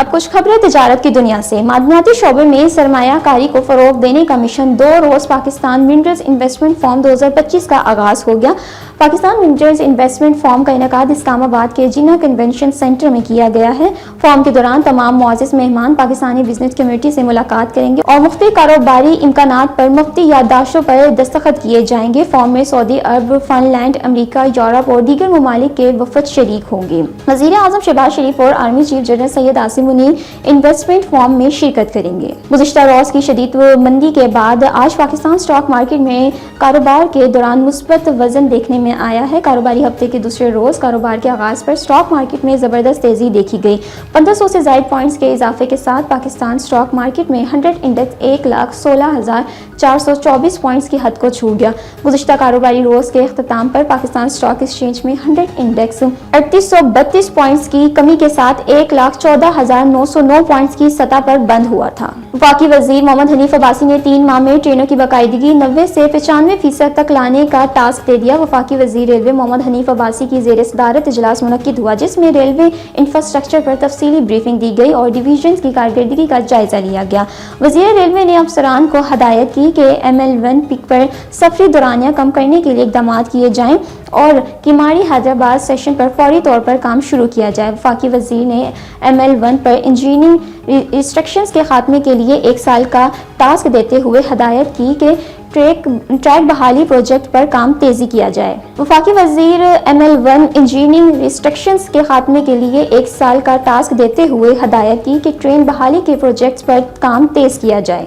अब कुछ खबरें तिजारत की दुनिया से। मादनियाती शोबे में सरमाया कारी को फरोग देने का मिशन 2 रोज पाकिस्तान मिनरल्स इन्वेस्टमेंट फॉर्म 2025 का आगाज हो गया। पाकिस्तान मिनरल्स इन्वेस्टमेंट फॉर्म का इनेकाद इस्लामाबाद के जिन्ना कन्वेंशन सेंटर में किया गया है। फॉर्म के दौरान तमाम मुआज़िज़ मेहमान पाकिस्तानी बिजनेस कम्युनिटी से मुलाकात करेंगे और मुख्तलिफ कारोबारी इम्कानात पर मुफ्ती याददाश्तों पर दस्तखत किए जाएंगे। फॉर्म में सऊदी अरब, फिनलैंड, अमरीका, यूरोप और दीगर ममालिक के वफद शरीक होंगे। वज़ीर आज़म शहबाज शरीफ और army chief general Syed Asim Munir investment form में शिरकत करेंगे। गुज़िश्ता रोज़ की शदीद मंदी के बाद आज पाकिस्तान स्टॉक मार्केट में कारोबार के दौरान मुस्बत वजन देखने में आया है। कारोबारी हफ्ते के दूसरे रोज कारोबार के आगाज पर स्टॉक मार्केट में जबरदस्त तेजी देखी गई। 1500 से ज्यादा पॉइंट्स के इजाफे के साथ पाकिस्तान स्टॉक मार्केट में 100 इंडेक्स 1,16,424 पॉइंट्स की हद को छू गया। गुज़िश्ता कारोबारी रोज के अख्ताम पर पाकिस्तान स्टॉक एक्सचेंज में 100 इंडेक्स 3832 पॉइंट्स की कमी के साथ 1,14,909 पॉइंट्स की सतह पर बंद हुआ था। वफाकी वजीर मोहम्मद हनीफ अब्बासी ने 3 माह में ट्रेनों की बाकायदगी 90 से 95% तक लाने का टास्क दे दिया। वफाकी वजीर रेलवे मोहम्मद हनीफ अब्बासी की ज़ेर सदारत इजलास मुनक्किद हुआ, जिसमें रेलवे इंफ्रास्ट्रक्चर पर तफसीली ब्रीफिंग दी गई और डिवीजन की कारकर्दगी का जायजा लिया गया। वजीर रेलवे ने अफसरान को हदायत की कि ML1 पिक पर सफरी दौरानिया कम करने के लिए इकदाम किए जाएं और किमाड़ी हैदराबाद सेशन पर फौरी तौर पर काम शुरू किया जाए। वफाकी वजीर ने ML1 पर इंजीनियरिंग रिस्ट्रिक्शंस के खात्मे के लिए 1 साल का टास्क देते हुए हदायत की कि ट्रैक बहाली प्रोजेक्ट पर काम तेजी किया जाए। वफाकी वजीर ML1 इंजीनियरिंग रिस्ट्रिक्शंस के खात्मे के लिए 1 साल का टास्क देते हुए हदायत की कि ट्रेन बहाली के प्रोजेक्ट्स पर काम तेज किया जाए।